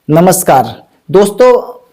नमस्कार दोस्तों,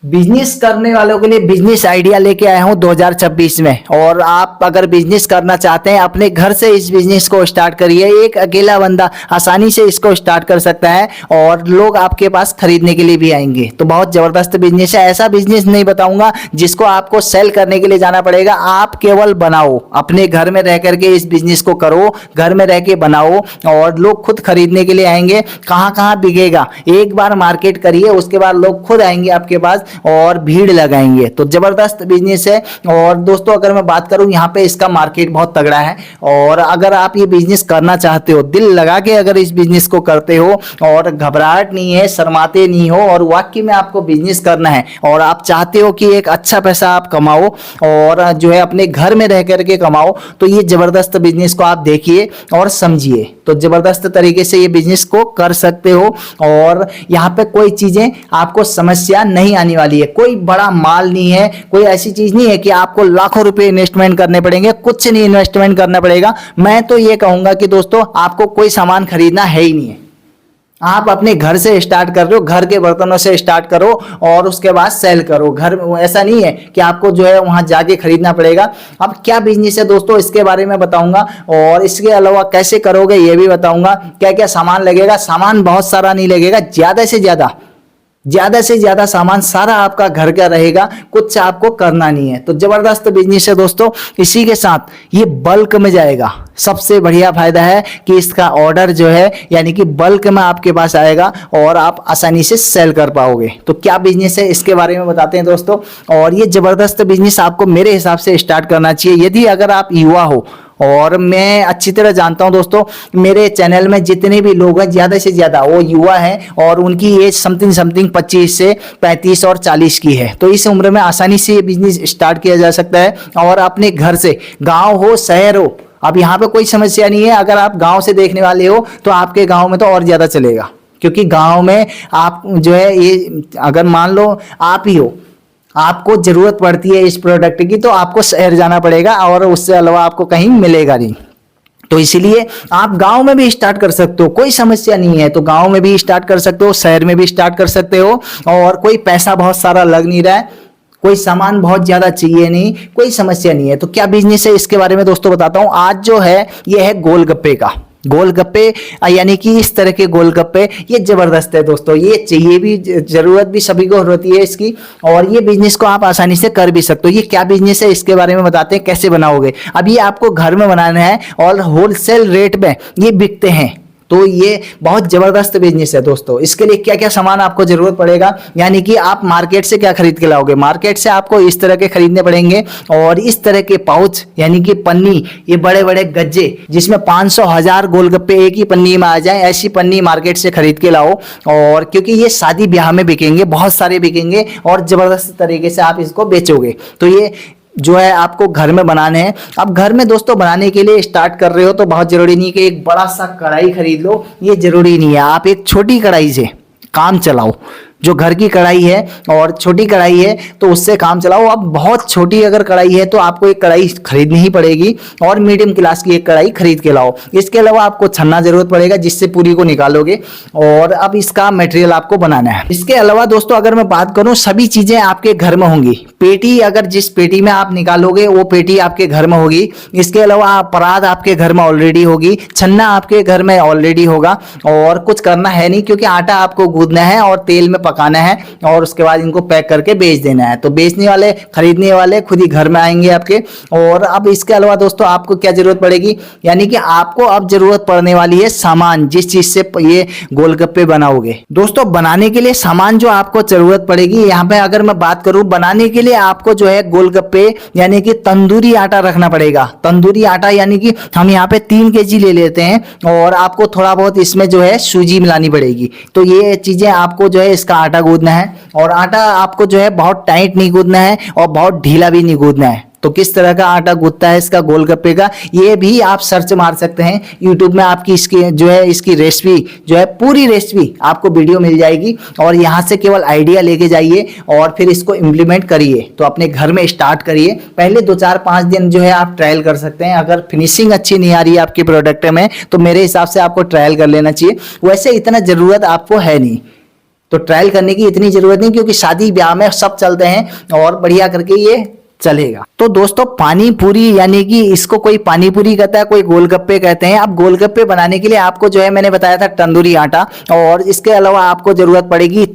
बिजनेस करने वालों के लिए बिजनेस आइडिया लेके आया हूं 2026 में। और आप अगर बिजनेस करना चाहते हैं अपने घर से इस बिजनेस को स्टार्ट करिए। एक अकेला बंदा आसानी से इसको स्टार्ट कर सकता है और लोग आपके पास खरीदने के लिए भी आएंगे। तो बहुत जबरदस्त बिजनेस है। ऐसा बिजनेस नहीं बताऊंगा जिसको आपको सेल करने के लिए जाना पड़ेगा। आप केवल बनाओ, अपने घर में रह करके इस बिजनेस को करो, घर में रह के बनाओ और लोग खुद खरीदने के लिए आएंगे। कहाँ कहाँ बिकेगा, एक बार मार्केट करिए, उसके बाद लोग खुद आएंगे आपके पास और भीड़ लगाएंगे। तो जबरदस्त बिजनेस है। और दोस्तों अगर मैं बात करूं, यहाँ पे इसका मार्केट बहुत तगड़ा है। और अगर आप ये बिजनेस करना चाहते हो, दिल लगा के अगर इस बिजनेस को करते हो और घबराहट नहीं है, शर्माते नहीं हो और वाकई में आपको बिजनेस करना है और आप चाहते हो कि एक अच्छा पैसा आप कमाओ और जो है अपने घर में रह करके कमाओ, तो ये जबरदस्त बिजनेस को आप देखिए और समझिए। तो जबरदस्त तरीके से ये बिजनेस को कर सकते हो और यहाँ पे कोई चीजें आपको समस्या नहीं आने वाली है। कोई बड़ा माल नहीं है, कोई ऐसी चीज नहीं है कि आपको लाखों रुपए इन्वेस्टमेंट करने पड़ेंगे। कुछ नहीं इन्वेस्टमेंट करना पड़ेगा। मैं तो ये कहूंगा कि दोस्तों आपको कोई सामान खरीदना है ही नहीं है। आप अपने घर से स्टार्ट कर रहे हो, घर के बर्तनों से स्टार्ट करो और उसके बाद सेल करो। घर ऐसा नहीं है कि आपको जो है वहां जाके खरीदना पड़ेगा। अब क्या बिजनेस है दोस्तों, इसके बारे में बताऊंगा और इसके अलावा कैसे करोगे ये भी बताऊंगा। क्या क्या सामान लगेगा। सामान बहुत सारा नहीं लगेगा, ज्यादा से ज्यादा सामान सारा आपका घर का रहेगा। कुछ आपको करना नहीं है। तो जबरदस्त बिजनेस है दोस्तों। इसी के साथ ये बल्क में जाएगा। सबसे बढ़िया फायदा है कि इसका ऑर्डर जो है यानी कि बल्क में आपके पास आएगा और आप आसानी से सेल कर पाओगे। तो क्या बिजनेस है इसके बारे में बताते हैं दोस्तों। और ये जबरदस्त बिजनेस आपको मेरे हिसाब से स्टार्ट करना चाहिए यदि अगर आप युवा हो। और मैं अच्छी तरह जानता हूं दोस्तों, मेरे चैनल में जितने भी लोग हैं ज्यादा से ज्यादा वो युवा हैं और उनकी एज समथिंग 25 से 35 और 40 की है। तो इस उम्र में आसानी से ये बिजनेस स्टार्ट किया जा सकता है और अपने घर से, गांव हो शहर हो, अब यहाँ पे कोई समस्या नहीं है। अगर आप गांव से देखने वाले हो तो आपके गांव में तो और ज्यादा चलेगा, क्योंकि गांव में आप जो है ये अगर मान लो आप ही हो, आपको जरूरत पड़ती है इस प्रोडक्ट की, तो आपको शहर जाना पड़ेगा और उससे अलावा आपको कहीं मिलेगा नहीं। तो इसीलिए आप गांव में भी स्टार्ट कर सकते हो, कोई समस्या नहीं है। तो गांव में भी स्टार्ट कर सकते हो, शहर में भी स्टार्ट कर सकते हो और कोई पैसा बहुत सारा लग नहीं रहा है, कोई सामान बहुत ज्यादा चाहिए नहीं, कोई समस्या नहीं है। तो क्या बिजनेस है इसके बारे में दोस्तों बताता हूं। आज जो है ये है गोलगप्पे का। गोलगप्पे यानी कि इस तरह के गोलगप्पे, ये जबरदस्त है दोस्तों। ये चाहिए भी, जरूरत भी सभी को होती है इसकी और ये बिजनेस को आप आसानी से कर भी सकते हो। ये क्या बिजनेस है इसके बारे में बताते हैं, कैसे बनाओगे। अब ये आपको घर में बनाना है और होलसेल रेट में ये बिकते हैं। तो ये बहुत जबरदस्त बिजनेस है दोस्तों। इसके लिए क्या क्या सामान आपको जरूरत पड़ेगा, यानी कि आप मार्केट से क्या खरीद के लाओगे। मार्केट से आपको इस तरह के खरीदने पड़ेंगे और इस तरह के पाउच यानी कि पन्नी, ये बड़े बड़े गज्जे जिसमें 500 1000 गोलगप्पे एक ही पन्नी में आ जाए, ऐसी पन्नी मार्केट से खरीद के लाओ। और क्योंकि ये शादी ब्याह में बिकेंगे, बहुत सारे बिकेंगे और जबरदस्त तरीके से आप इसको बेचोगे। तो ये जो है आपको घर में बनाने हैं। अब घर में दोस्तों बनाने के लिए स्टार्ट कर रहे हो तो बहुत जरूरी नहीं कि एक बड़ा सा कढ़ाई खरीद लो, ये जरूरी नहीं है। आप एक छोटी कढ़ाई से काम चलाओ। जो घर की कढ़ाई है और छोटी कढ़ाई है तो उससे काम चलाओ। अब बहुत छोटी अगर कढ़ाई है तो आपको एक कढ़ाई खरीदनी ही पड़ेगी और मीडियम क्लास की एक कढ़ाई खरीद के लाओ। इसके अलावा आपको छन्ना जरूरत पड़ेगा जिससे पूरी को निकालोगे और अब इसका मटेरियल आपको बनाना है। इसके अलावा दोस्तों अगर मैं बात करूं, सभी चीजें आपके घर में होंगी। पेटी, अगर जिस पेटी में आप निकालोगे वो पेटी आपके घर में होगी। इसके अलावा परात आपके घर में ऑलरेडी होगी, छन्ना आपके घर में ऑलरेडी होगा और कुछ करना है नहीं, क्योंकि आटा आपको गूंदना है और तेल में पकाना है और उसके बाद इनको पैक करके बेच देना है। तो बेचने वाले, खरीदने वाले खुद ही घर में आएंगे आपके। और अब इसके अलावा दोस्तों आपको क्या जरूरत पड़ेगी, यानी कि आपको अब जरूरत पड़ने वाली है सामान, जिस चीज से ये गोलगप्पे बनाओगे। दोस्तों बनाने के लिए सामान जो आपको जरूरत पड़ेगी, यहाँ पे अगर मैं बात करूं, बनाने के लिए आपको जो है गोलगप्पे यानी कि तंदूरी आटा रखना पड़ेगा। तंदूरी आटा यानी कि हम यहाँ पे 3 kg ले लेते हैं और आपको थोड़ा बहुत इसमें जो है सूजी मिलानी पड़ेगी। तो ये चीजें आपको जो है इसका आटा गूंदना है और आटा आपको जो है बहुत टाइट नहीं गूंदना है और बहुत ढीला भी नहीं गूंदना है। तो किस तरह का आटा गूंथता है इसका गोलगप्पे का, ये भी आप सर्च मार सकते हैं यूट्यूब में। आपकी इसकी जो है इसकी रेसिपी जो है, पूरी रेसिपी आपको वीडियो मिल जाएगी और यहाँ से केवल आइडिया लेके जाइए और फिर इसको इम्प्लीमेंट करिए। तो अपने घर में स्टार्ट करिए। पहले 2 4 5 दिन जो है आप ट्रायल कर सकते हैं। अगर फिनिशिंग अच्छी नहीं आ रही है आपके प्रोडक्ट में तो मेरे हिसाब से आपको ट्रायल कर लेना चाहिए। वैसे इतना जरूरत आपको है नहीं। तो ट्रायल करने की इतनी जरूरत नहीं, क्योंकि शादी ब्याह में सब चलते हैं और बढ़िया करके ये चलेगा। तो दोस्तों पानी पूरी, यानी कि इसको कोई पानी पूरी कहता है, कोई गोलगप्पे कहते हैं। अब गोलगप्पे बनाने के लिए आपको जो है मैंने बताया था तंदूरी आटा, और इसके अलावा आपको जरूरत पड़ेगी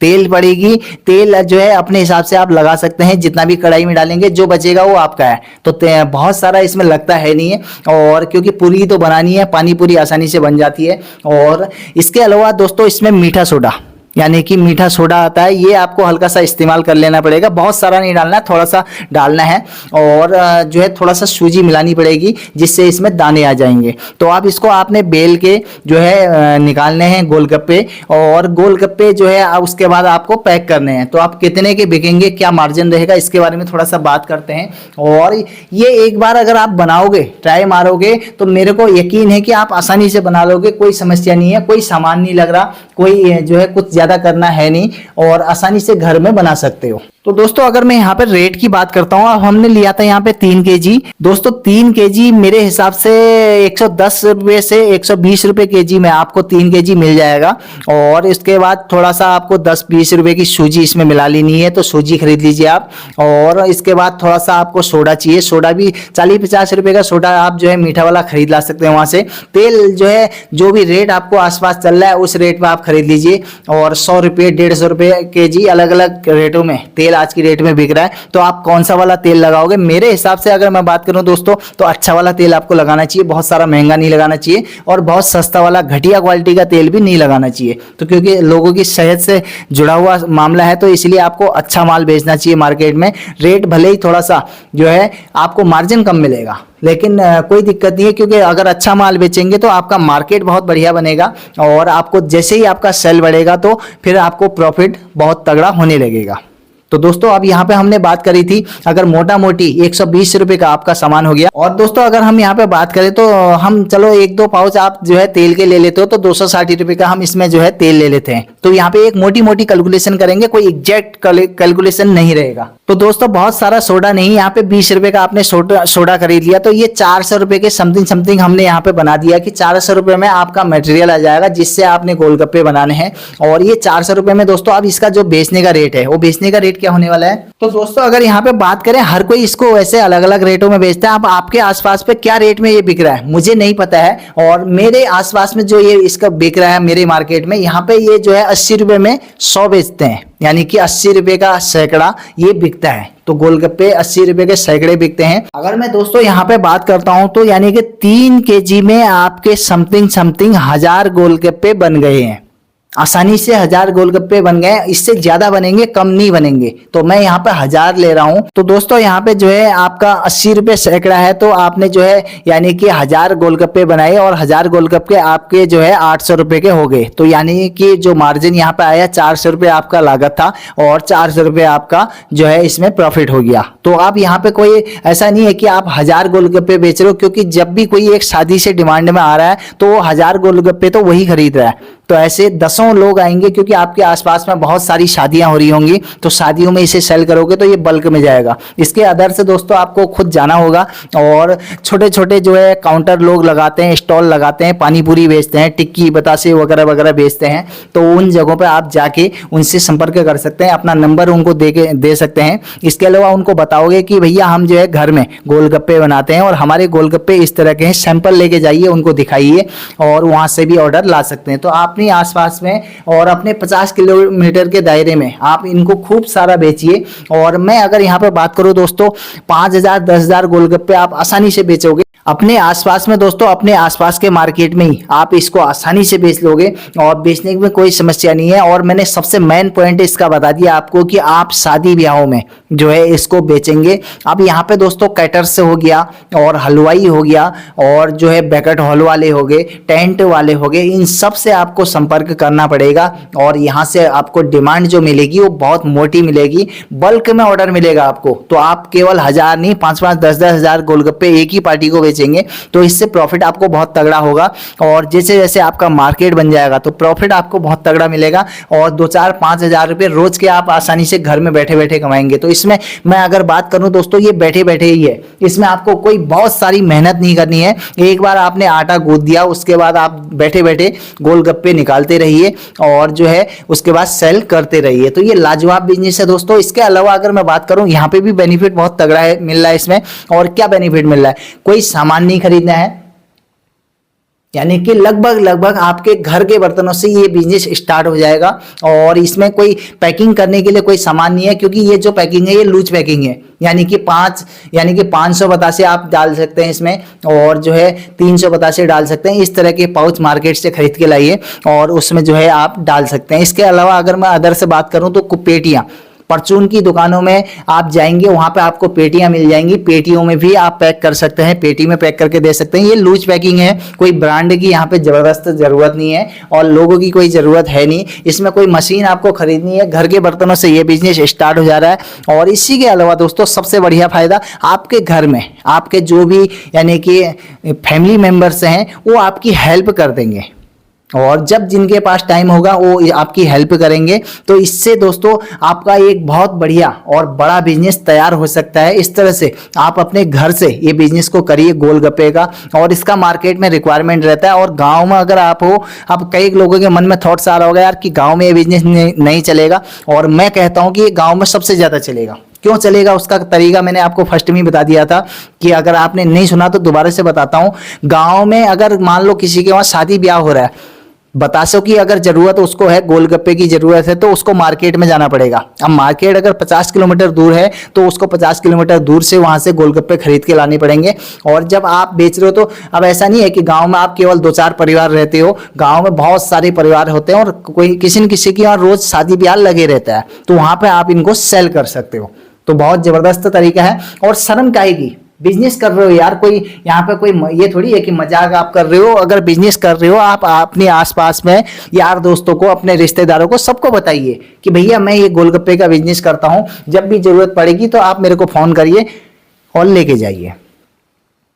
तेल पड़ेगी। तेल जो है अपने हिसाब से आप लगा सकते हैं, जितना भी कढ़ाई में डालेंगे जो बचेगा वो आपका है। तो बहुत सारा इसमें लगता है नहीं है, और क्योंकि पूरी तो बनानी है, पानी पूरी आसानी से बन जाती है। और इसके अलावा दोस्तों इसमें मीठा सोडा, यानी कि मीठा सोडा आता है, ये आपको हल्का सा इस्तेमाल कर लेना पड़ेगा, बहुत सारा नहीं डालना है, थोड़ा सा डालना है। और जो है थोड़ा सा सूजी मिलानी पड़ेगी, जिससे इसमें दाने आ जाएंगे। तो आप इसको आपने बेल के जो है निकालने हैं गोलगप्पे, और गोलगप्पे जो है उसके बाद आपको पैक करने हैं। तो आप कितने के बिकेंगे, क्या मार्जिन रहेगा, इसके बारे में थोड़ा सा बात करते हैं। और ये एक बार अगर आप बनाओगे, ट्राई मारोगे, तो मेरे को यकीन है कि आप आसानी से बना लोगे, कोई समस्या नहीं है, कोई सामान नहीं लग रहा, कोई जो है कुछ ज्यादा करना है नहीं, और आसानी से घर में बना सकते हो। तो दोस्तों अगर मैं यहाँ पे रेट की बात करता हूँ, अब हमने लिया था यहाँ पे 3 kg। दोस्तों 3 kg मेरे हिसाब से 110 रुपये से 120 रुपये kg में आपको 3 kg मिल जाएगा। और इसके बाद थोड़ा सा आपको 10-20 रुपये की सूजी इसमें मिला लेनी है, तो सूजी खरीद लीजिए आप। और इसके बाद थोड़ा सा आपको सोडा चाहिए, सोडा भी 40-50 रुपये का सोडा आप जो है मीठा वाला खरीद ला सकते हैं वहां से। तेल जो है जो भी रेट आपको आसपास चल रहा है उस रेट में आप खरीद लीजिए, और 100 रुपये 150 रुपये kg अलग अलग रेटों में तेल आज की रेट में बिक रहा है। तो आप कौन सा वाला तेल लगाओगे, मेरे हिसाब से अगर मैं बात करूं दोस्तों, तो अच्छा वाला तेल आपको लगाना चाहिए, बहुत सारा महंगा नहीं लगाना चाहिए, और बहुत सस्ता वाला घटिया क्वालिटी का तेल भी नहीं लगाना चाहिए। तो क्योंकि लोगों की सेहत से जुड़ा हुआ मामला है, तो इसलिए आपको अच्छा माल बेचना चाहिए मार्केट में। रेट भले ही थोड़ा सा जो है आपको मार्जिन कम मिलेगा, लेकिन कोई दिक्कत नहीं है, क्योंकि अगर अच्छा माल बेचेंगे तो आपका मार्केट बहुत बढ़िया बनेगा, और आपको जैसे ही आपका सेल बढ़ेगा तो फिर आपको प्रॉफिट बहुत तगड़ा होने लगेगा। तो दोस्तों अब यहाँ पे हमने बात करी थी, अगर मोटा मोटी 120 रुपए का आपका सामान हो गया। और दोस्तों अगर हम यहाँ पे बात करें तो हम चलो 1-2 पाउच आप जो है तेल के ले लेते हो, तो 260 रुपए का हम इसमें जो है तेल ले लेते हैं। तो यहाँ पे एक मोटी मोटी कैलकुलेशन करेंगे, कोई एग्जैक्ट कैलकुलेशन नहीं रहेगा। तो दोस्तों बहुत सारा सोडा नहीं, यहाँ पे 20 रुपए का आपने सोडा खरीद लिया, तो ये 400 रुपए के समथिंग हमने यहाँ पे बना दिया कि 400 रुपए में आपका मटेरियल आ जाएगा, जिससे आपने गोलगप्पे बनाने हैं। और ये 400 रुपए में दोस्तों अब इसका जो बेचने का रेट है, वो बेचने का रेट क्या होने वाला है। तो दोस्तों अगर यहाँ पे बात करें, हर कोई इसको वैसे अलग अलग रेटों में बेचता है। अब आपके आसपास पे क्या रेट में ये बिक रहा है मुझे नहीं पता है, और मेरे आसपास में जो ये इसका बिक रहा है मेरे मार्केट में, यहाँ पे ये जो है 80 रुपए में 100 बेचते हैं, यानी कि 80 रुपए का सैकड़ा ये बिकता है। तो गोलगप्पे 80 रुपए के सैकड़े बिकते हैं। अगर मैं दोस्तों यहाँ पे बात करता हूं, तो यानी कि 3 kg में आपके समथिंग 1000 गोलगप्पे बन गए हैं, आसानी से 1000 गोलगप्पे बन गए। इससे ज्यादा बनेंगे, कम नहीं बनेंगे, तो मैं यहाँ पे 1000 ले रहा हूँ। तो दोस्तों यहाँ पे जो है आपका 80 रुपए सैकड़ा है, तो आपने जो है यानी कि 1000 गोलगप्पे बनाए, और 1000 गोलगप्पे आपके जो है 800 रुपए के हो गए। तो यानी कि जो मार्जिन यहाँ पे आया 400 रुपए आपका लागत था, और 400 रुपए आपका जो है इसमें प्रॉफिट हो गया। तो आप यहाँ पे कोई ऐसा नहीं है कि आप 1000 गोलगप्पे बेच रहे हो, क्योंकि जब भी कोई एक शादी से डिमांड में आ रहा है तो 1000 गोलगप्पे तो वही खरीद रहा है। तो ऐसे 10 लोग आएंगे, क्योंकि आपके आसपास में बहुत सारी शादियां हो रही होंगी, तो शादियों में इसे सेल करोगे तो ये बल्क में जाएगा। इसके अदर से दोस्तों आपको खुद जाना होगा, और छोटे छोटे जो है काउंटर लोग लगाते हैं, स्टॉल लगाते हैं, पानी पूरी बेचते हैं, टिक्की बतासे वगैरह वगैरह बेचते हैं। तो उन जगहों पर आप जाके उनसे संपर्क कर सकते हैं, अपना नंबर उनको दे सकते हैं। इसके अलावा उनको बताओगे कि भैया हम जो है घर में गोलगप्पे बनाते हैं, और हमारे गोलगप्पे इस तरह के हैं, सैंपल लेके जाइए, उनको दिखाइए, और वहां से भी ऑर्डर ला सकते हैं। तो आप अपने आसपास में और अपने 50 किलोमीटर के दायरे में आप इनको खूब सारा बेचिए। और मैं अगर यहाँ पर बात करूँ दोस्तों, 5000 10,000 गोलगप्पे आप आसानी से बेचोगे अपने आसपास में। दोस्तों अपने आसपास के मार्केट में ही आप इसको आसानी से बेच लोगे, और बेचने में कोई समस्या नहीं है। और मैंने सबसे मेन पॉइंट इसका बता दिया आपको कि आप शादी ब्याहों में जो है इसको बेचेंगे। अब यहाँ पे दोस्तों कैटर्स से हो गया, और हलवाई हो गया, और जो है बैकट हॉल वाले हो गए, टेंट वाले हो गए, इन सब से आपको संपर्क करना पड़ेगा। और यहाँ से आपको डिमांड जो मिलेगी वो बहुत मोटी मिलेगी, बल्क में ऑर्डर मिलेगा आपको। तो आप केवल 1000 नहीं, 5-5 10-10 हजार गोलगप्पे एक ही पार्टी को बेचेंगे, बेचेंगे तो इससे प्रॉफिट आपको बहुत तगड़ा होगा। और जैसे जैसे आपका मार्केट बन जाएगा तो प्रॉफिट आपको बहुत तगड़ा मिलेगा और 2-4-5 हज़ार रुपये रोज के आप आसानी से घर में बैठे बैठे कमाएंगे। तो इसमें मैं अगर बात करूं दोस्तों, ये बैठे बैठे ही है, इसमें आपको कोई बहुत सारी मेहनत नहीं करनी है। एक बार आपने आटा गूंथ दिया, उसके बाद आप बैठे बैठे गोलगप्पे निकालते रहिए और जो है उसके बाद सेल करते रहिए। तो ये लाजवाब बिजनेस है दोस्तों। इसके अलावा अगर मैं बात करूं, यहाँ पे भी बेनिफिट बहुत तगड़ा है मिल रहा है इसमें। और क्या बेनिफिट मिल रहा है, कोई सामान नहीं खरीदना है, यानी कि लगभग आपके घर के बर्तनों से ये बिजनेस स्टार्ट हो जाएगा। और इसमें कोई पैकिंग करने के लिए कोई सामान नहीं है, क्योंकि ये जो पैकिंग है ये लूज पैकिंग है, यानी कि 500 बतासे आप डाल सकते हैं इसमें, और जो है 300 बतासे डाल सकते हैं। इस तरह के पाउच मार्केट से खरीद के लाइए और उसमें जो है आप डाल सकते हैं। इसके अलावा अगर मैं अदर से बात करूं तो पेटियां, परचून की दुकानों में आप जाएंगे, वहां पे आपको पेटियां मिल जाएंगी, पेटियों में भी आप पैक कर सकते हैं, पेटी में पैक करके दे सकते हैं। ये लूज पैकिंग है, कोई ब्रांड की यहाँ पे जबरदस्त जरूरत नहीं है और लोगों की कोई जरूरत है नहीं। इसमें कोई मशीन आपको खरीदनी है, घर के बर्तनों से ये बिजनेस स्टार्ट हो जा रहा है। और इसी के अलावा दोस्तों सबसे बढ़िया फायदा, आपके घर में आपके जो भी यानी कि फैमिली मेंबर्स हैं वो आपकी हेल्प कर देंगे, और जब जिनके पास टाइम होगा वो आपकी हेल्प करेंगे। तो इससे दोस्तों आपका एक बहुत बढ़िया और बड़ा बिजनेस तैयार हो सकता है। इस तरह से आप अपने घर से ये बिजनेस को करिए गोलगप्पे का, और इसका मार्केट में रिक्वायरमेंट रहता है। और गांव में अगर आप हो, अब कई लोगों के मन में थॉट्स आ रहा होगा यार कि गांव में ये बिजनेस नहीं चलेगा, और मैं कहता हूं कि ये गांव में सबसे ज्यादा चलेगा। क्यों चलेगा उसका तरीका मैंने आपको फर्स्ट में ही बता दिया था, कि अगर आपने नहीं सुना तो दोबारा से बताता हूं। गांव में अगर मान लो किसी के वहां शादी ब्याह हो रहा है, बतासों की अगर जरूरत उसको है, गोलगप्पे की जरूरत है, तो उसको मार्केट में जाना पड़ेगा। अब मार्केट अगर 50 किलोमीटर दूर है तो उसको 50 किलोमीटर दूर से वहां से गोलगप्पे खरीद के लाने पड़ेंगे। और जब आप बेच रहे हो तो अब ऐसा नहीं है कि गांव में आप केवल 2-4 परिवार रहते हो, गांव में बहुत सारे परिवार होते हैं और कोई किसी न किसी की वहां रोज शादी ब्याह लगे रहता है, तो वहां पे आप इनको सेल कर सकते हो। तो बहुत जबरदस्त तरीका है। और शर्म काहे की, बिजनेस कर रहे हो यार, कोई यहाँ पे कोई ये थोड़ी है कि मजाक आप कर रहे हो। अगर बिजनेस कर रहे हो आप अपने आसपास में यार दोस्तों को, अपने रिश्तेदारों को, सबको बताइए कि भैया मैं ये गोलगप्पे का बिजनेस करता हूँ, जब भी जरूरत पड़ेगी तो आप मेरे को फोन करिए और लेके जाइए।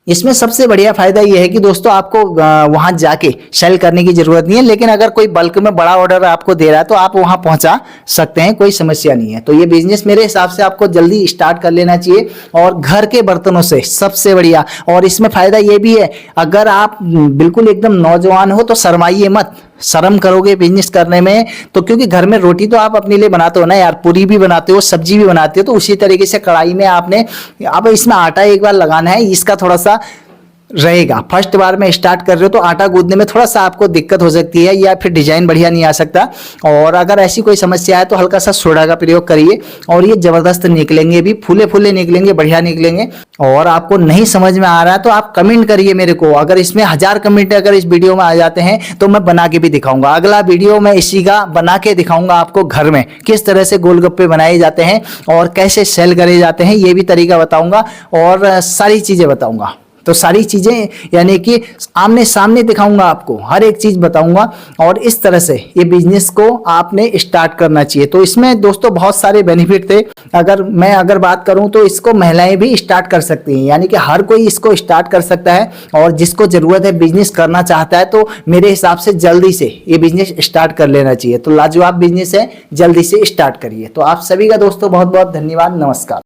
इसमें सबसे बढ़िया फायदा यह है कि दोस्तों आपको वहां जाके सेल करने की जरूरत नहीं है, लेकिन अगर कोई बल्क में बड़ा ऑर्डर आपको दे रहा है तो आप वहां पहुंचा सकते हैं, कोई समस्या नहीं है। तो ये बिजनेस मेरे हिसाब से आपको जल्दी स्टार्ट कर लेना चाहिए, और घर के बर्तनों से सबसे बढ़िया। और इसमें फायदा ये भी है, अगर आप बिल्कुल एकदम नौजवान हो तो शर्माइए मत, शर्म करोगे बिजनेस करने में तो, क्योंकि घर में रोटी तो आप अपने लिए बनाते हो ना यार, पूरी भी बनाते हो, सब्जी भी बनाते हो, तो उसी तरीके से कढ़ाई में आपने अब इसमें आटा एक बार लगाना है, इसका थोड़ा सा रहेगा। फर्स्ट बार में स्टार्ट कर रहे हो तो आटा गूंथने में थोड़ा सा आपको दिक्कत हो सकती है, या फिर डिजाइन बढ़िया नहीं आ सकता। और अगर ऐसी कोई समस्या है तो हल्का सा सोडा का प्रयोग करिए, और ये जबरदस्त निकलेंगे भी, फूले फूले निकलेंगे, बढ़िया निकलेंगे। और आपको नहीं समझ में आ रहा है तो आप कमेंट करिए मेरे को, अगर इसमें 1000 कमेंट अगर इस वीडियो में आ जाते हैं तो मैं बना के भी दिखाऊंगा। अगला वीडियो मैं इसी का बना के दिखाऊंगा आपको, घर में किस तरह से गोलगप्पे बनाए जाते हैं और कैसे सेल करे जाते हैं, ये भी तरीका बताऊंगा और सारी चीजें बताऊंगा। तो सारी चीजें यानी कि आमने सामने दिखाऊंगा आपको, हर एक चीज बताऊंगा, और इस तरह से ये बिजनेस को आपने स्टार्ट करना चाहिए। तो इसमें दोस्तों बहुत सारे बेनिफिट थे। अगर बात करूं तो इसको महिलाएं भी स्टार्ट कर सकती हैं, यानी कि हर कोई इसको स्टार्ट कर सकता है, और जिसको जरूरत है बिजनेस करना चाहता है तो मेरे हिसाब से जल्दी से ये बिजनेस स्टार्ट कर लेना चाहिए। तो लाजवाब बिजनेस है, जल्दी से स्टार्ट करिए। तो आप सभी का दोस्तों बहुत बहुत धन्यवाद, नमस्कार।